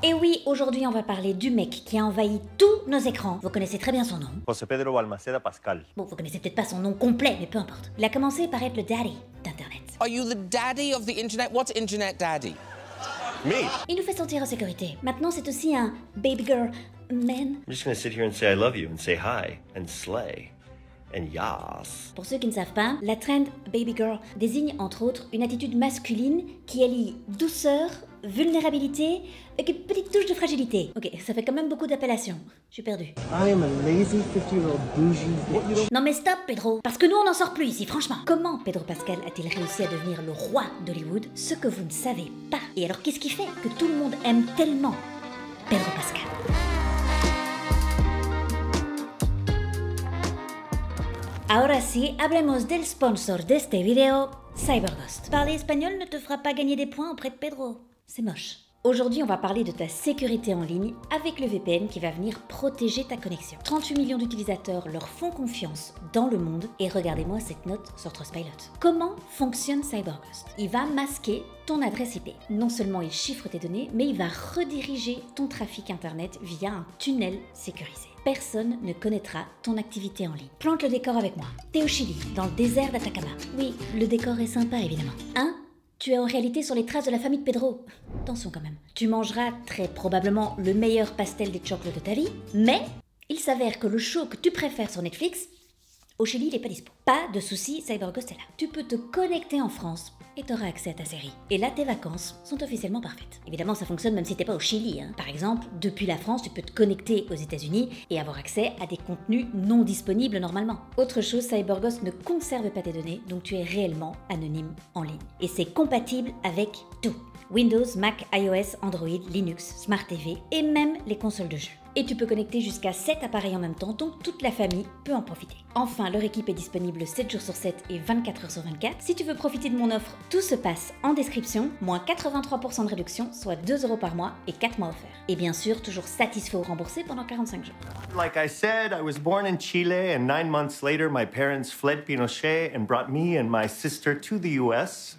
Et oui, aujourd'hui on va parler du mec qui a envahi tous nos écrans. Vous connaissez très bien son nom. José Pedro Balmaceda Pascal. Bon, vous connaissez peut-être pas son nom complet, mais peu importe. Il a commencé par être le daddy d'Internet. Are you the daddy of the internet? What's internet daddy? Me. Il nous fait sentir en sécurité. Maintenant c'est aussi un baby girl man. I'm just gonna sit here and say I love you and say hi and slay. And yas. Pour ceux qui ne savent pas, la trend baby girl désigne entre autres une attitude masculine qui allie douceur, vulnérabilité et une petite touche de fragilité. Ok, ça fait quand même beaucoup d'appellations. Je suis perdue. I am a lazy 50-year-old bougie bitch. Non mais stop Pedro, parce que nous on n'en sort plus ici, franchement. Comment Pedro Pascal a-t-il réussi à devenir le roi d'Hollywood? Ce que vous ne savez pas. Et alors qu'est-ce qui fait que tout le monde aime tellement Pedro Pascal? Ahora sí, hablemos del sponsor de este video, CyberGhost. Parler espagnol ne te fera pas gagner des points auprès de Pedro. C'est moche. Aujourd'hui, on va parler de ta sécurité en ligne avec le VPN qui va venir protéger ta connexion. 38 millions d'utilisateurs leur font confiance dans le monde et regardez-moi cette note sur Trustpilot. Comment fonctionne CyberGhost? Il va masquer ton adresse IP. Non seulement il chiffre tes données, mais il va rediriger ton trafic internet via un tunnel sécurisé. Personne ne connaîtra ton activité en ligne. Plante le décor avec moi. T'es au Chili, dans le désert d'Atacama. Oui, le décor est sympa évidemment. Tu es en réalité sur les traces de la famille de Pedro. Attention quand même. Tu mangeras très probablement le meilleur pastel des chocolates de ta vie, mais il s'avère que le show que tu préfères sur Netflix, au Chili, il n'est pas dispo. Pas de soucis, CyberGhost est là. Tu peux te connecter en France et tu auras accès à ta série. Et là, tes vacances sont officiellement parfaites. Évidemment, ça fonctionne même si t'es pas au Chili. Par exemple, depuis la France, tu peux te connecter aux États-Unis et avoir accès à des contenus non disponibles normalement. Autre chose, CyberGhost ne conserve pas tes données, donc tu es réellement anonyme en ligne. Et c'est compatible avec tout. Windows, Mac, iOS, Android, Linux, Smart TV et même les consoles de jeux. Et tu peux connecter jusqu'à 7 appareils en même temps, donc toute la famille peut en profiter. Enfin, leur équipe est disponible 7 jours sur 7 et 24 heures sur 24. Si tu veux profiter de mon offre, tout se passe en description, moins 83% de réduction, soit 2 € par mois et 4 mois offerts. Et bien sûr, toujours satisfait ou remboursé pendant 45 jours. Like I said, I was born in Chile and 9 months later my parents fled Pinochet and brought me and my sister to the US.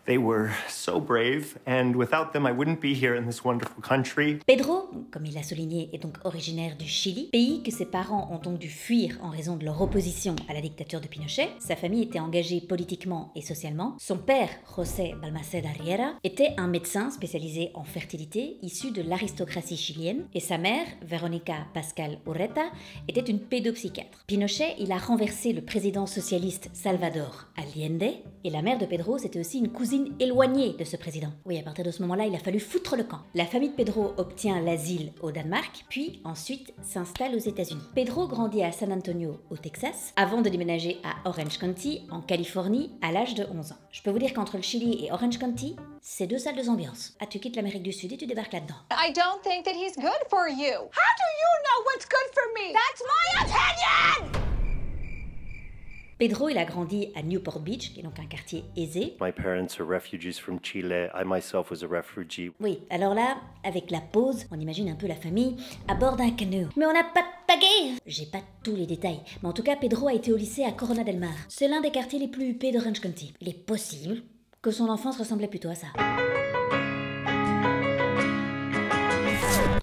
They were so brave, and without them, I wouldn't be here in this wonderful country. Pedro, comme il l'a souligné, est donc originaire du Chili, pays que ses parents ont donc dû fuir en raison de leur opposition à la dictature de Pinochet. Sa famille était engagée politiquement et socialement. Son père, José Balmaceda Riera, était un médecin spécialisé en fertilité, issu de l'aristocratie chilienne, et sa mère, Verónica Pascal Urreta, était une pédopsychiatre. Pinochet, il a renversé le président socialiste Salvador Allende, et la mère de Pedro, c'était aussi une cousine éloignée de ce président. Oui, à partir de ce moment-là, il a fallu foutre le camp. La famille de Pedro obtient l'asile au Danemark, puis ensuite s'installe aux États-Unis. Pedro grandit à San Antonio, au Texas, avant de déménager à Orange County, en Californie, à l'âge de 11 ans. Je peux vous dire qu'entre le Chili et Orange County, c'est 2 salles de ambiance. Ah, tu quittes l'Amérique du Sud et tu débarques là-dedans. I don't think that he's good for you. How do you know what's good for me? That's my opinion! Pedro, il a grandi à Newport Beach, qui est donc un quartier aisé. My parents are refugees from Chile. I myself was a refugee. Oui, alors là, avec la pause, on imagine un peu la famille à bord d'un canot. Mais on n'a pas de pagaie! J'ai pas tous les détails, mais en tout cas, Pedro a été au lycée à Corona del Mar. C'est l'un des quartiers les plus huppés d'Orange County. Il est possible que son enfance ressemblait plutôt à ça.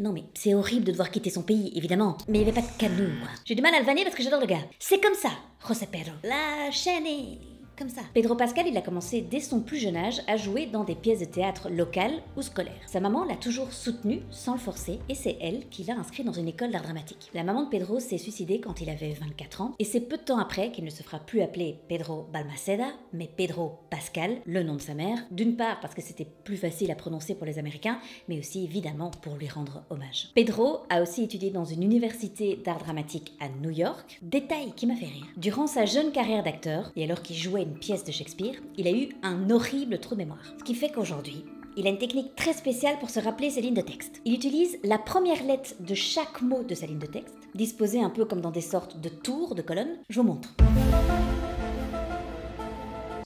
Non mais c'est horrible de devoir quitter son pays, évidemment. Mais il n'y avait pas de canot, quoi. J'ai du mal à le vanner parce que j'adore le gars. C'est comme ça, José Pedro. La chaîne est... comme ça. Pedro Pascal, il a commencé dès son plus jeune âge à jouer dans des pièces de théâtre locales ou scolaires. Sa maman l'a toujours soutenu sans le forcer et c'est elle qui l'a inscrit dans une école d'art dramatique. La maman de Pedro s'est suicidée quand il avait 24 ans et c'est peu de temps après qu'il ne se fera plus appeler Pedro Balmaceda, mais Pedro Pascal, le nom de sa mère. D'une part parce que c'était plus facile à prononcer pour les Américains, mais aussi évidemment pour lui rendre hommage. Pedro a aussi étudié dans une université d'art dramatique à New York, détail qui m'a fait rire. Durant sa jeune carrière d'acteur, et alors qu'il jouait une pièce de Shakespeare, il a eu un horrible trou de mémoire. Ce qui fait qu'aujourd'hui, il a une technique très spéciale pour se rappeler ses lignes de texte. Il utilise la première lettre de chaque mot de sa ligne de texte, disposée un peu comme dans des sortes de tours, de colonnes. Je vous montre.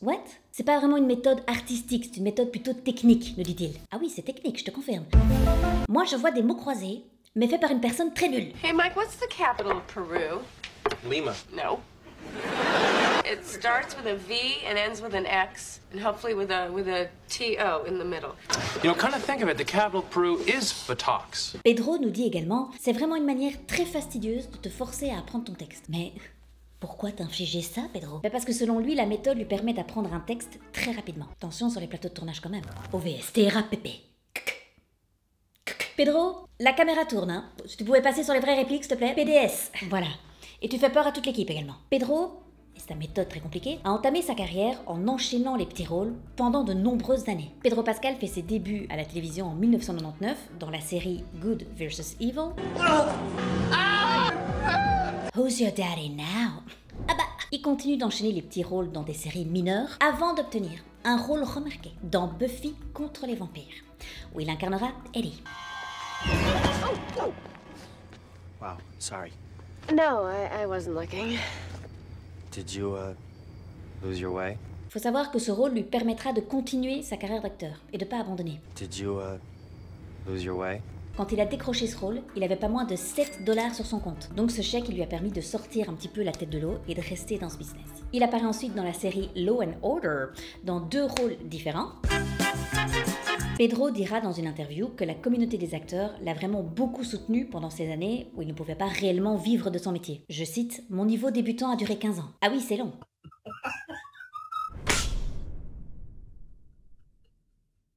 What? C'est pas vraiment une méthode artistique, c'est une méthode plutôt technique, nous dit-il. Ah oui, c'est technique, je te confirme. Moi, je vois des mots croisés, mais faits par une personne très nulle. Hey Mike, what's the capital of Peru? Lima. No. It starts with a V and ends with an X, and hopefully with a T-O in the middle. You know, kind of think of it, the capital of Peru is buttocks. Pedro nous dit également, c'est vraiment une manière très fastidieuse de te forcer à apprendre ton texte. Mais pourquoi t'infliger ça, Pedro? Parce que selon lui, la méthode lui permet d'apprendre un texte très rapidement. Attention sur les plateaux de tournage quand même. OVSTRAPP. Pedro, la caméra tourne, hein. Si tu pouvais passer sur les vraies répliques, s'il te plaît. PDS. Voilà. Et tu fais peur à toute l'équipe également. Pedro, et c'est une méthode très compliquée, a entamé sa carrière en enchaînant les petits rôles pendant de nombreuses années. Pedro Pascal fait ses débuts à la télévision en 1999 dans la série Good vs Evil. Who's your daddy now? Ah bah, il continue d'enchaîner les petits rôles dans des séries mineures avant d'obtenir un rôle remarqué dans Buffy contre les vampires, où il incarnera Eddie. Wow, sorry. No, I wasn't looking. Did you, lose your way? Faut savoir que ce rôle lui permettra de continuer sa carrière d'acteur et de pas abandonner. Did you, lose your way? Quand il a décroché ce rôle, il avait pas moins de $7 sur son compte. Donc ce chèque, il lui a permis de sortir un petit peu la tête de l'eau et de rester dans ce business. Il apparaît ensuite dans la série Law and Order, dans 2 rôles différents. Pedro dira dans une interview que la communauté des acteurs l'a vraiment beaucoup soutenu pendant ces années où il ne pouvait pas réellement vivre de son métier. Je cite, « Mon niveau débutant a duré 15 ans. » Ah oui, c'est long.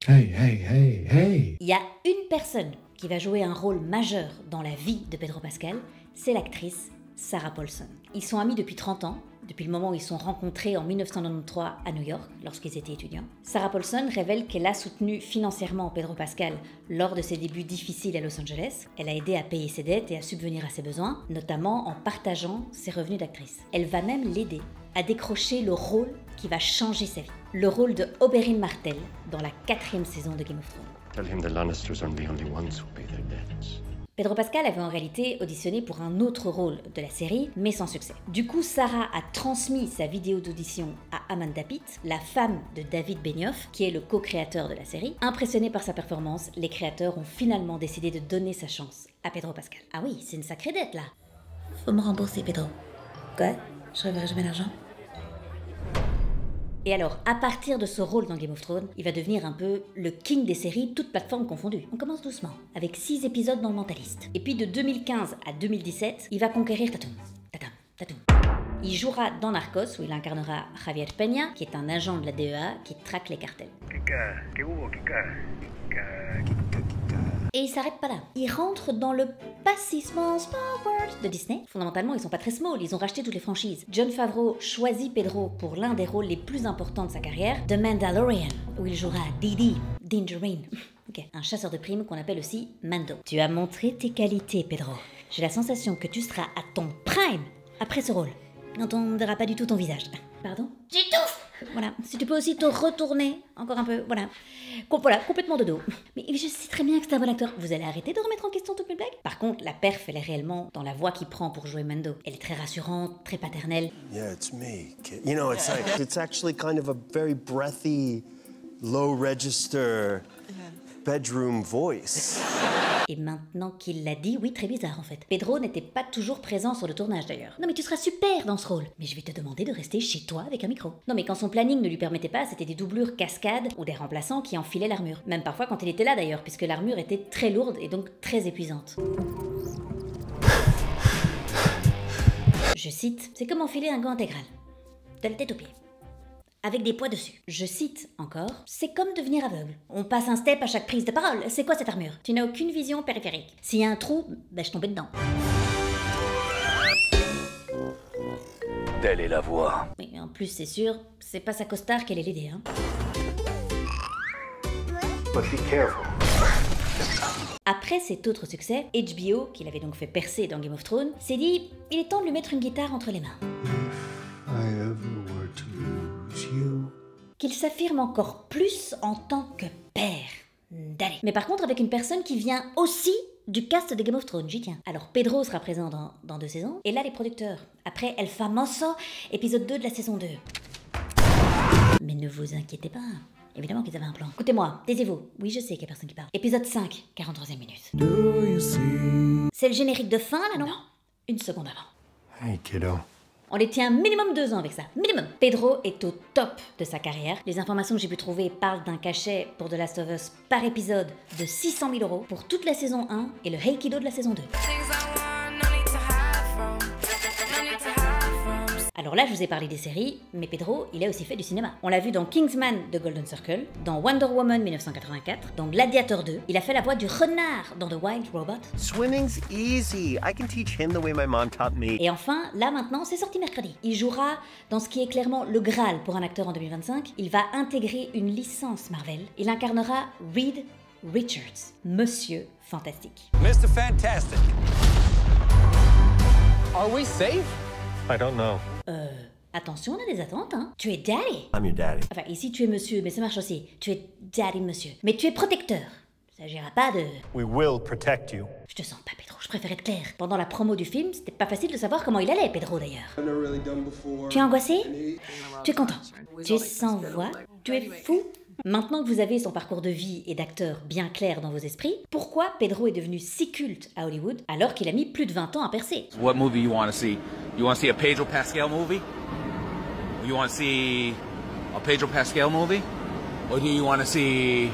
Hey. Il y a une personne qui va jouer un rôle majeur dans la vie de Pedro Pascal, c'est l'actrice Sarah Paulson. Ils sont amis depuis 30 ans, depuis le moment où ils se sont rencontrés en 1993 à New York, lorsqu'ils étaient étudiants. Sarah Paulson révèle qu'elle a soutenu financièrement Pedro Pascal lors de ses débuts difficiles à Los Angeles. Elle a aidé à payer ses dettes et à subvenir à ses besoins, notamment en partageant ses revenus d'actrice. Elle va même l'aider à décrocher le rôle qui va changer sa vie. Le rôle de Oberyn Martell dans la 4e saison de Game of Thrones. Tell him the Lannisters aren't the only ones who pay their debts. Pedro Pascal avait en réalité auditionné pour un autre rôle de la série, mais sans succès. Du coup, Sarah a transmis sa vidéo d'audition à Amanda Pitt, la femme de David Benioff, qui est le co-créateur de la série. Impressionnés par sa performance, les créateurs ont finalement décidé de donner sa chance à Pedro Pascal. Ah oui, c'est une sacrée dette là. Faut me rembourser, Pedro. Quoi? Je reverrai jamais l'argent. Et alors, à partir de ce rôle dans Game of Thrones, il va devenir un peu le king des séries, toutes plateformes confondues. On commence doucement, avec 6 épisodes dans le Mentaliste. Et puis de 2015 à 2017, il va conquérir Tatum. Il jouera dans Narcos, où il incarnera Javier Peña, qui est un agent de la DEA qui traque les cartels. Et il s'arrête pas là. Il rentre dans le pas si small world de Disney. Fondamentalement, ils sont pas très small, ils ont racheté toutes les franchises. Jon Favreau choisit Pedro pour l'un des rôles les plus importants de sa carrière, The Mandalorian, où il jouera Didi, Din Djarin. Ok, un chasseur de primes qu'on appelle aussi Mando. Tu as montré tes qualités, Pedro. J'ai la sensation que tu seras à ton prime après ce rôle, quand on ne verra pas du tout ton visage. Pardon? J'étouffe! Voilà, si tu peux aussi te retourner encore un peu, voilà. Voilà, complètement de dos. Mais je sais très bien que c'est un bon acteur. Vous allez arrêter de remettre en question toutes mes blagues? Par contre, la perf, elle est réellement dans la voix qu'il prend pour jouer Mando. Elle est très rassurante, très paternelle. Yeah, it's me, kid. You know, it's like, it's actually kind of a very breathy, low register, bedroom voice. Et maintenant qu'il l'a dit, oui, très bizarre en fait. Pedro n'était pas toujours présent sur le tournage d'ailleurs. Non mais tu seras super dans ce rôle. Mais je vais te demander de rester chez toi avec un micro. Non mais quand son planning ne lui permettait pas, c'était des doublures cascades ou des remplaçants qui enfilaient l'armure. Même parfois quand il était là d'ailleurs, puisque l'armure était très lourde et donc très épuisante. Je cite, c'est comme enfiler un gant intégral. De la tête aux pieds. Avec des poids dessus. Je cite encore, c'est comme devenir aveugle. On passe un step à chaque prise de parole. C'est quoi cette armure? Tu n'as aucune vision périphérique. S'il y a un trou, je tombais dedans. Telle est la voix. Mais en plus, c'est sûr, c'est pas sa costard qui allait l'aider, hein. But be careful. Après cet autre succès, HBO, qui l'avait donc fait percer dans Game of Thrones, s'est dit, il est temps de lui mettre une guitare entre les mains. Qu'il s'affirme encore plus en tant que père. D'aller. Mais par contre avec une personne qui vient aussi du cast de Game of Thrones, j'y tiens. Alors Pedro sera présent dans 2 saisons, et là les producteurs, après El Famoso, épisode 2 de la saison 2. Mais ne vous inquiétez pas, évidemment qu'ils avaient un plan. Écoutez-moi, taisez-vous, oui je sais qu'il y a personne qui parle. Épisode 5, 43e minute. C'est le générique de fin là, non? Non, une seconde avant. Hey, kiddo. On les tient minimum 2 ans avec ça, minimum. Pedro est au top de sa carrière. Les informations que j'ai pu trouver parlent d'un cachet pour The Last of Us par épisode de 600 000 € pour toute la saison 1 et le Heikido de la saison 2. Alors là, je vous ai parlé des séries, mais Pedro, il a aussi fait du cinéma. On l'a vu dans Kingsman de Golden Circle, dans Wonder Woman 1984, dans Gladiator 2. Il a fait la voix du renard dans The Wild Robot. Swimming's easy. I can teach him the way my mom taught me. Et enfin, là maintenant, c'est sorti mercredi. Il jouera dans ce qui est clairement le Graal pour un acteur en 2025. Il va intégrer une licence Marvel. Il incarnera Reed Richards, Monsieur Fantastique. Mr. Fantastic. Are we safe? I don't know. Attention, on a des attentes, hein. Tu es daddy. I'm your daddy. Enfin, ici tu es monsieur, mais ça marche aussi. Tu es daddy, monsieur. Mais tu es protecteur. Il s'agira pas de... We will protect you. Je te sens pas, Pedro, je préfère être clair. Pendant la promo du film, c'était pas facile de savoir comment il allait, Pedro, d'ailleurs. Tu es angoissé? Tu es content? Tu es sans voix? Tu es fou? Maintenant que vous avez son parcours de vie et d'acteur bien clair dans vos esprits, pourquoi Pedro est devenu si culte à Hollywood alors qu'il a mis plus de 20 ans à percer? What movie you want to see? You want to see a Pedro Pascal movie? You want to see a Pedro Pascal movie? Or do you want to see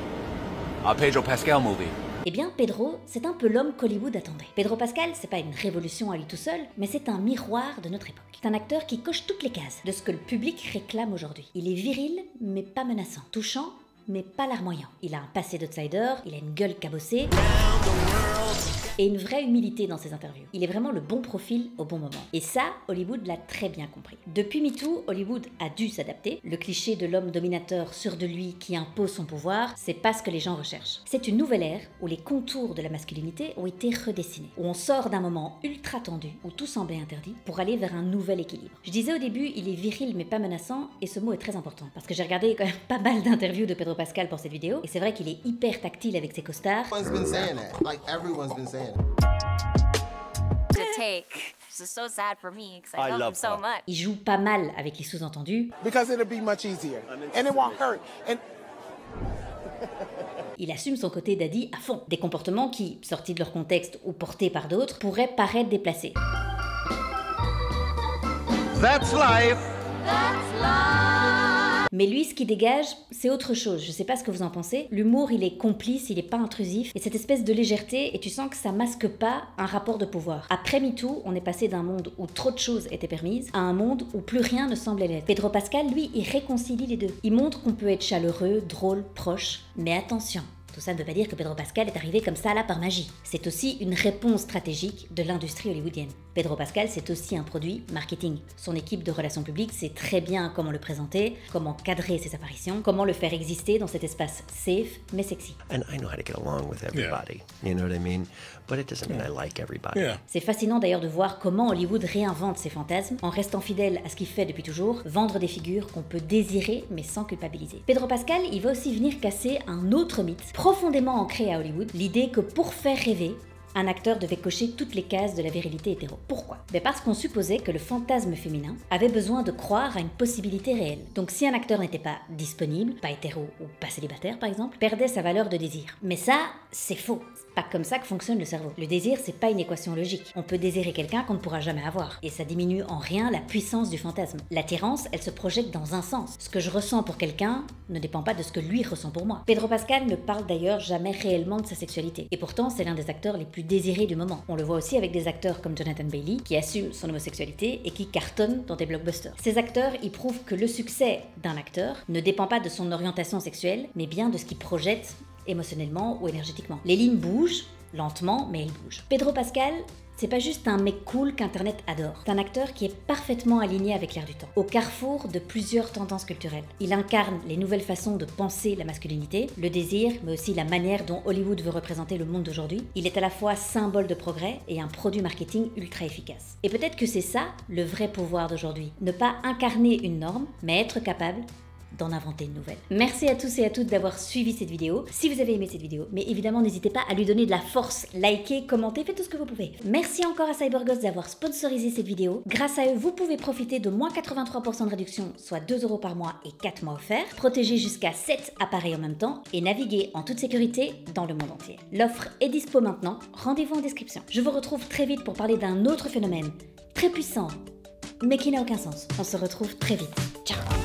a Pedro Pascal movie? Eh bien, Pedro, c'est un peu l'homme qu'Hollywood attendait. Pedro Pascal, c'est pas une révolution à lui tout seul, mais c'est un miroir de notre époque. C'est un acteur qui coche toutes les cases de ce que le public réclame aujourd'hui. Il est viril, mais pas menaçant. Touchant, mais pas larmoyant. Il a un passé d'outsider, il a une gueule cabossée et une vraie humilité dans ses interviews. Il est vraiment le bon profil au bon moment. Et ça, Hollywood l'a très bien compris. Depuis MeToo, Hollywood a dû s'adapter. Le cliché de l'homme dominateur sûr de lui qui impose son pouvoir, c'est pas ce que les gens recherchent. C'est une nouvelle ère où les contours de la masculinité ont été redessinés, où on sort d'un moment ultra tendu, où tout semblait interdit, pour aller vers un nouvel équilibre. Je disais au début, il est viril mais pas menaçant, et ce mot est très important, parce que j'ai regardé quand même pas mal d'interviews de Pedro Pascal pour cette vidéo, et c'est vrai qu'il est hyper tactile avec ses costards. Il joue pas mal avec les sous-entendus. Il assume son côté daddy à fond. Des comportements qui, sortis de leur contexte ou portés par d'autres, pourraient paraître déplacés. That's life. Mais lui, ce qui dégage, c'est autre chose. Je sais pas ce que vous en pensez. L'humour, il est complice, il est pas intrusif. Et cette espèce de légèreté, et tu sens que ça masque pas un rapport de pouvoir. Après MeToo, on est passé d'un monde où trop de choses étaient permises à un monde où plus rien ne semblait l'être. Pedro Pascal, lui, il réconcilie les deux. Il montre qu'on peut être chaleureux, drôle, proche. Mais attention, tout ça ne veut pas dire que Pedro Pascal est arrivé comme ça là par magie. C'est aussi une réponse stratégique de l'industrie hollywoodienne. Pedro Pascal, c'est aussi un produit marketing. Son équipe de relations publiques sait très bien comment le présenter, comment cadrer ses apparitions, comment le faire exister dans cet espace safe mais sexy. And I know how to get along with everybody. You know what I mean? But it doesn't mean I like everybody. C'est fascinant d'ailleurs de voir comment Hollywood réinvente ses fantasmes en restant fidèle à ce qu'il fait depuis toujours, vendre des figures qu'on peut désirer mais sans culpabiliser. Pedro Pascal, il va aussi venir casser un autre mythe profondément ancré à Hollywood, l'idée que pour faire rêver, un acteur devait cocher toutes les cases de la virilité hétéro. Pourquoi? Parce qu'on supposait que le fantasme féminin avait besoin de croire à une possibilité réelle. Donc si un acteur n'était pas disponible, pas hétéro ou pas célibataire par exemple, perdait sa valeur de désir. Mais ça, c'est faux. C'est pas comme ça que fonctionne le cerveau. Le désir, c'est pas une équation logique. On peut désirer quelqu'un qu'on ne pourra jamais avoir. Et ça diminue en rien la puissance du fantasme. L'attirance, elle se projette dans un sens. Ce que je ressens pour quelqu'un ne dépend pas de ce que lui ressent pour moi. Pedro Pascal ne parle d'ailleurs jamais réellement de sa sexualité. Et pourtant, c'est l'un des acteurs les plus désirés du moment. On le voit aussi avec des acteurs comme Jonathan Bailey, qui assument son homosexualité et qui cartonnent dans des blockbusters. Ces acteurs, ils prouvent que le succès d'un acteur ne dépend pas de son orientation sexuelle, mais bien de ce qu'il projette émotionnellement ou énergétiquement. Les lignes bougent, lentement, mais elles bougent. Pedro Pascal, c'est pas juste un mec cool qu'Internet adore. C'est un acteur qui est parfaitement aligné avec l'air du temps, au carrefour de plusieurs tendances culturelles. Il incarne les nouvelles façons de penser la masculinité, le désir, mais aussi la manière dont Hollywood veut représenter le monde d'aujourd'hui. Il est à la fois symbole de progrès et un produit marketing ultra efficace. Et peut-être que c'est ça, le vrai pouvoir d'aujourd'hui. Ne pas incarner une norme, mais être capable d'en inventer une nouvelle. Merci à tous et à toutes d'avoir suivi cette vidéo. Si vous avez aimé cette vidéo, mais évidemment n'hésitez pas à lui donner de la force, likez, commentez, faites tout ce que vous pouvez. Merci encore à CyberGhost d'avoir sponsorisé cette vidéo. Grâce à eux, vous pouvez profiter de moins 83% de réduction, soit 2 € par mois et 4 mois offerts, protéger jusqu'à 7 appareils en même temps et naviguer en toute sécurité dans le monde entier. L'offre est dispo maintenant, rendez-vous en description. Je vous retrouve très vite pour parler d'un autre phénomène très puissant mais qui n'a aucun sens. On se retrouve très vite. Ciao!